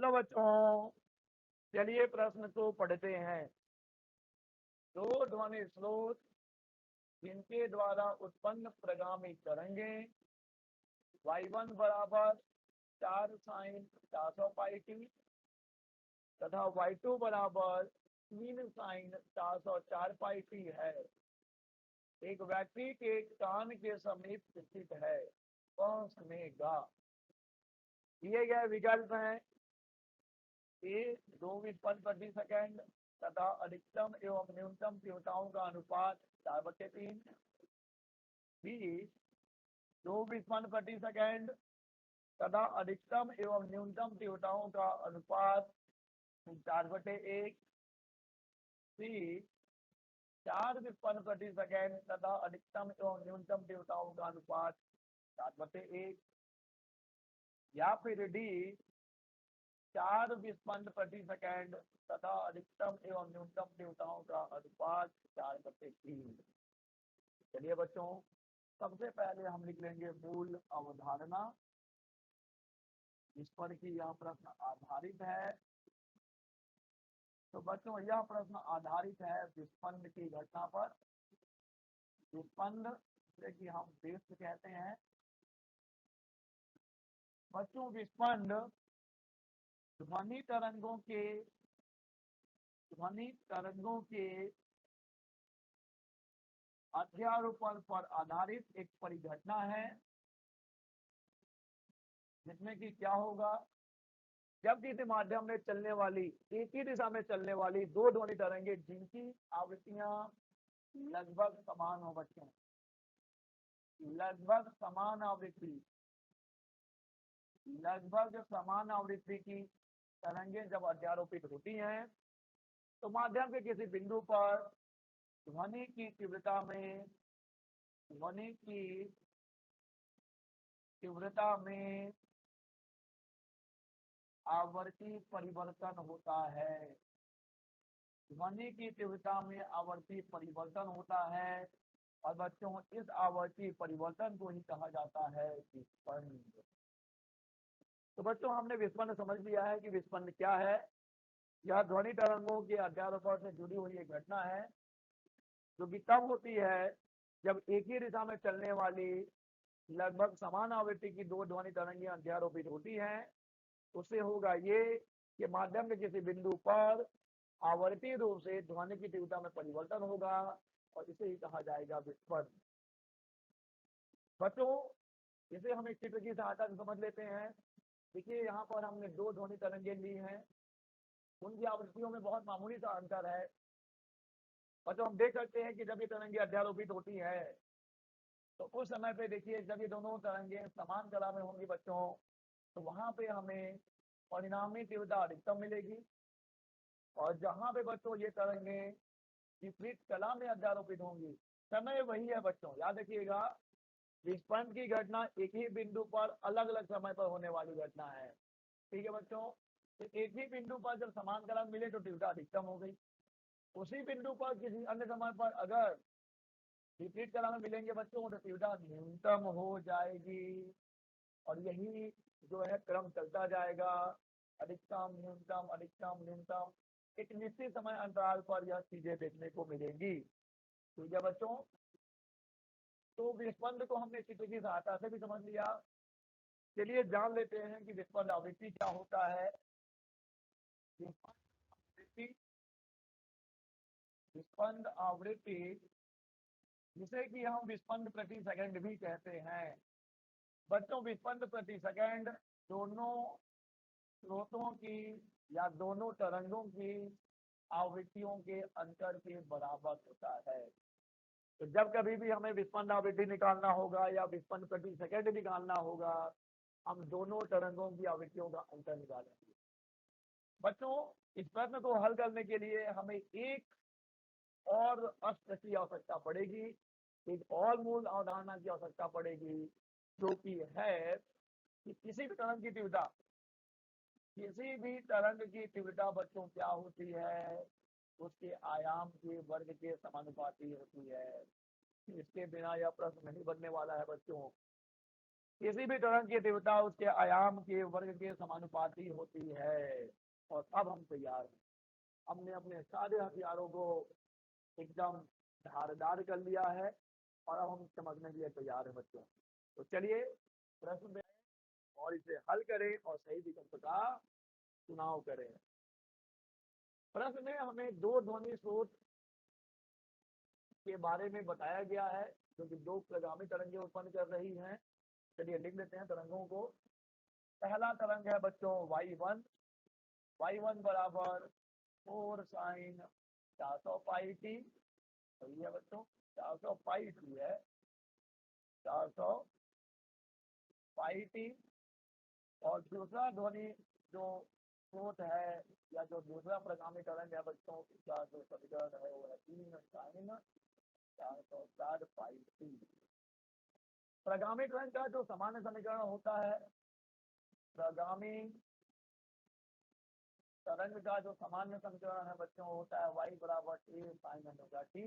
Hello बच्चों, चलिए प्रश्न को पढ़ते हैं। दो ध्वनि स्रोत जिनके द्वारा उत्पन्न प्रगामी तरंगें y1 बराबर 4 sin 400 पाई टी तथा y2 बराबर 3 sin 404 पाई टी है, एक व्यक्ति के कान के समीप स्थित है, वह सुनेगा। दिए गए विकल्प हैं ए 2 व्युत्पन्न प्रति सेकंड तथा अधिकतम एवं न्यूनतम तीव्रताओं का अनुपात 4/3, बी 2 व्युत्पन्न प्रति सेकंड तथा अधिकतम एवं न्यूनतम तीव्रताओं का अनुपात 4/1, सी 4 व्युत्पन्न प्रति सेकंड तथा अधिकतम एवं न्यूनतम तीव्रताओं का अनुपात 7/1, या फिर डी 4 व्युत्पन्न प्रति सेकंड तथा अधिकतम एवं न्यूनतम तीव्रताओं का अनुपात 4/3। चलिए बच्चों, सबसे पहले हम लिख लेंगे मूल अवधारणा, जिस पर कि यह प्रश्न आधारित है। तो बच्चों, यह प्रश्न आधारित है विस्पंद की घटना पर। विस्पंद जैसे कि हम वेव्स कहते हैं। बच्चों, विस्पंद ध्वनि तरंगों के अध्यारोपण पर आधारित एक परिघटना है, जिसमें कि क्या होगा, जब किसी माध्यम में चलने वाली एक ही दिशा में चलने वाली दो ध्वनि तरंगे जिनकी आवृत्तियां लगभग समान हो, बच्चों लगभग समान आवृत्ति की तरंगे जब अध्यारोपित होती हैं, तो माध्यम के किसी बिंदु पर ध्वनि की तीव्रता में आवर्ती परिवर्तन होता है। ध्वनि की तीव्रता में आवर्ती परिवर्तन होता है, और बच्चों इस आवर्ती परिवर्तन को ही कहा जाता है विस्पंद। तो बच्चों, हमने विस्पंद समझ लिया है कि विस्पंद क्या है। यह ध्वनि तरंगों के अध्यारोपण से जुड़ी हुई एक घटना है, जो कि तब होती है जब एक ही दिशा में चलने वाली लगभग समान आवृत्ति की दो ध्वनि तरंगें अध्यारोपित होती हैं। उससे होगा ये कि माध्यम के किसी बिंदु पर आवर्ती रूप से ध्वनि की तीव्रता में परिवर्तन होगा, और इसे ही कहा जाएगा विस्पंद। बच्चों, इसे हम एक चित्र की सहायता से समझ लेते हैं। देखिए, यहाँ पर हमने दो ध्वनि तरंगें ली हैं, उनकी आवृत्तियों में बहुत मामूली सा अंतर है। बच्चों, हम देख सकते हैं कि जब ये तरंगे अध्यारोपित होती है, तो उस समय पे देखिए, जब ये दोनों तरंगे समान कला में होंगी बच्चों, तो वहां पे हमें परिणामी तीव्रता अधिकतम मिलेगी। और जहां पे बच्चों ये तरंगे विपरीत कला में अध्यारोपित होंगी, समय वही है बच्चों, याद रखिएगा। विस्पंद की घटना एक ही बिंदु पर अलग अलग समय पर होने वाली घटना है, ठीक है बच्चों। तो एक ही बिंदु पर जब समान कला मिले तो तीव्रता अधिकतम हो गई। उसी बिंदु पर किसी अन्य समय पर अगर विपरीत कला में मिलेंगे बच्चों, तो तीव्रता न्यूनतम हो जाएगी। और यही जो है क्रम चलता जाएगा, अधिकतम न्यूनतम अधिकतम न्यूनतम, एक निश्चित समय अंतराल पर यह चीजें देखने को मिलेंगी, ठीक है बच्चों। तो विस्पंद को हमने चित्र की सहायता से भी समझ लिया। चलिए जान लेते हैं कि विस्पंद आवृत्ति क्या होता है। विस्पंद आवृत्ति जिसे कि हम विस्पंद प्रति सेकंड भी कहते हैं। बच्चों, विस्पंद प्रति सेकंड दोनों स्रोतों की या दोनों तरंगों की आवृत्तियों के अंतर के बराबर होता है। तो जब कभी भी हमें विस्पंद आवृत्ति निकालना होगा या विस्पंद प्रति सेकंड निकालना होगा, हम दोनों तरंगों की आवृत्तियों का अंतर निकालेंगे। बच्चों, इस प्रश्न को हल करने के लिए हमें एक और अस्त्र की आवश्यकता पड़ेगी, एक और मूल अवधारणा की आवश्यकता पड़ेगी, जो कि है कि किसी भी तरंग की तीव्रता बच्चों क्या होती है, उसके आयाम के वर्ग के समानुपाती होती है। इसके बिना यह प्रश्न नहीं बनने वाला है बच्चों। किसी भी तरंग की तीव्रता उसके आयाम के वर्ग के समानुपाती होती है। और अब हम तैयार हैं, हमने अपने सारे हथियारों को एकदम धारदार कर लिया है और अब हम समझने के लिए तैयार हैं बच्चों। तो चलिए प्रश्न में और इसे हल करें और सही विकल्प का चुनाव करें। प्रश्न में हमें दो ध्वनि स्रोत के बारे में बताया गया है जो कि दो प्रगामी तरंगें उत्पन्न कर रही हैं। चलिए लिख लेते हैं तरंगों को। पहला तरंग है बच्चों y1, y1 बराबर 4 साइन 400 पाई टी, सही है बच्चों, 400 पाई टी है, 400 पाई टी। और दूसरा ध्वनि जो स्रोत है या जो दूसरा प्रगामी तरंग है बच्चों, इसका जो समीकरण है वो है 3 साइन 404 पाई टी। प्रगामी तरंग का जो सामान्य समीकरण होता है, प्रगामी तरंग का जो सामान्य समीकरण है बच्चों होता है y बराबर a साइन ओमेगा टी।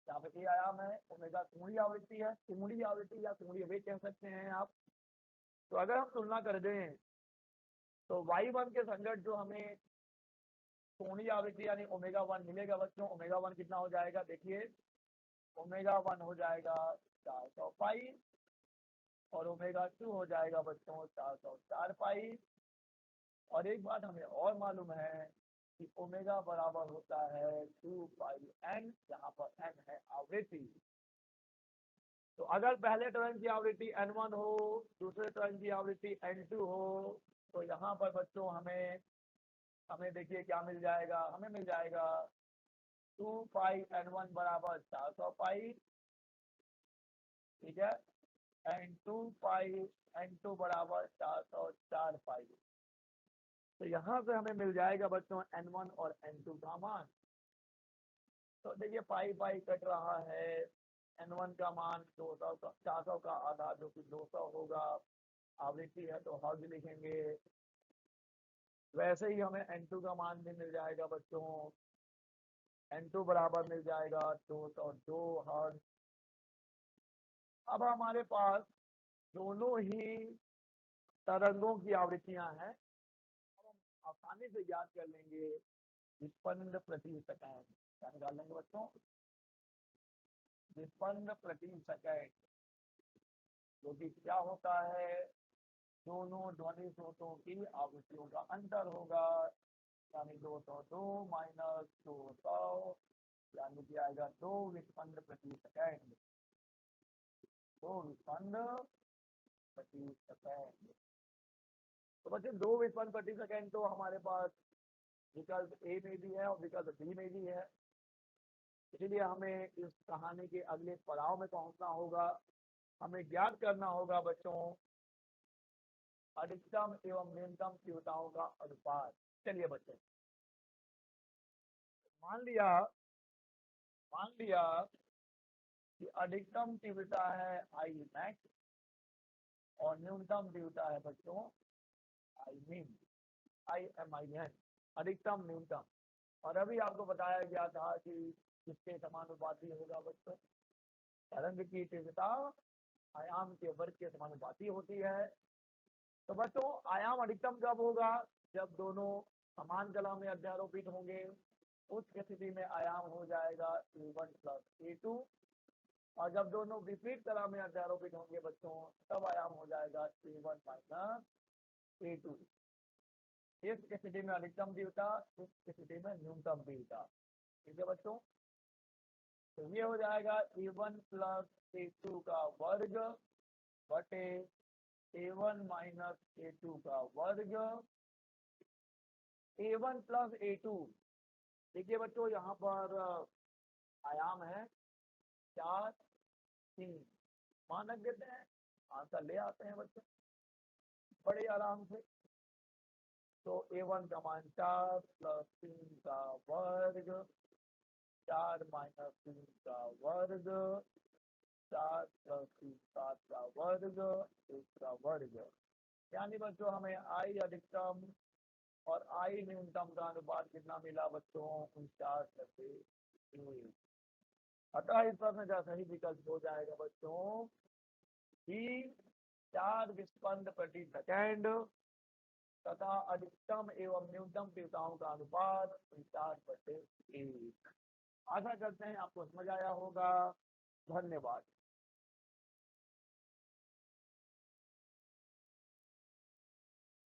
यहाँ पे आयाम है, ओमेगा त्रिमुड़ी आवृत्ति है, त्रिमुड़ी आवृत्ति या त्रिमुड़ी वेग कह सकते हैं आप। तो अगर हम तुलना कर दें तो y1 के संगत जो हमें कोणीय आवृत्ति यानी ओमेगा 1 मिलेगा बच्चों, ओमेगा 1 कितना हो जाएगा, देखिए ओमेगा 1 हो जाएगा 400 पाई और ओमेगा 2 हो जाएगा बच्चों 404 पाई। और एक बात हमें और मालूम है कि ओमेगा बराबर होता है 2 पाई एन, यहाँ पर एन है आवृत्ति। तो अगर पहले तरंग की आवृत्ति n1 हो, दूसरे तरंग की आवृत्ति n2 हो, तो यहाँ पर बच्चों हमें हमें देखिए क्या मिल जाएगा, हमें मिल जाएगा 2 पाई n1 बराबर 400 पाई, ठीक है, एंड 2 पाई n2 बराबर 404 पाई। तो यहाँ से हमें मिल जाएगा बच्चों n1 और n2 का मान। तो देखिए पाई पाई कट रहा है, n1 का मान 200 का 400 का आधा जो कि 200 होगा, आवृत्ति है तो हर्ज लिखेंगे। वैसे ही हमें n2 का मान भी मिल जाएगा बच्चों, n2 बराबर मिल जाएगा 202 हर्ज। अब हमारे पास दोनों ही तरंगों की आवृत्तियां हैं, अब हम आसानी से याद कर लेंगे विस्पंद प्रति सेकंड। क्या निकाल लेंगे बच्चों, विस्पंद प्रति सेकंड, जो कि क्या होता है, दोनों ध्वनि स्रोतों की आवृत्तियों का अंतर होगा, यानी 202 माइनस 200, यानी कि आएगा 2 विस्पंद प्रति सेकंड, 2 विस्पंद प्रति सेकंड। तो बच्चे 2 विस्पंद प्रति सेकंड तो हमारे पास विकल्प ए में भी है और विकल्प बी में भी है। इसलिए हमें इस कहानी के अगले पड़ाव में पहुंचना होगा। हमें ज्ञात करना होगा बच्चों अधिकतम एवं न्यूनतम तीव्रताओं का अनुपात। चलिए बच्चे, मान लिया कि अधिकतम तीव्रता है आई मैक्स और न्यूनतम तीव्रता है बच्चों I mean, I M I N, अधिकतम न्यूनतम। और अभी आपको बताया गया था कि किसके समानुपाती होगा बच्चों, तरंग की तीव्रता आयाम के वर्ग के समानुपाती होती है। तो बच्चों आयाम अधिकतम कब होगा, जब दोनों समान कला में अध्यारोपित होंगे, उस स्थिति में आयाम हो जाएगा a1 प्लस a2। और जब दोनों विपरीत कला में अध्यारोपित होंगे बच्चों, तब आयाम हो जाएगा a1 माइनस a2। इस स्थिति में अधिकतम तीव्रता, इस स्थिति में न्यूनतम तीव्रता, ठीक है बच्चों। तो ये हो जाएगा a1 प्लस a2 का वर्ग बटे a1 माइनस a2 का वर्ग, a1 प्लस a2। देखिए बच्चों यहाँ पर आयाम है 4 3, मानक देते हैं, आंसर ले आते हैं बच्चों बड़े आराम से। तो a1 का मान 4 प्लस 3 का वर्ग, 4 माइनस 3 का वर्ग, 4 प्लस 3 7 का वर्ग, 1 का वर्ग। यानी बच्चों हमें आई अधिकतम और आई न्यूनतम का अनुपात कितना मिला बच्चों, 49:1। अतः इस प्रश्न का सही विकल्प हो जाएगा बच्चों ही 4 विस्पंद प्रति सेकेंड तथा अधिकतम एवं न्यूनतम तीव्रताओं का अनुपात 50/1। आशा करते हैं आपको समझ आया होगा। धन्यवाद।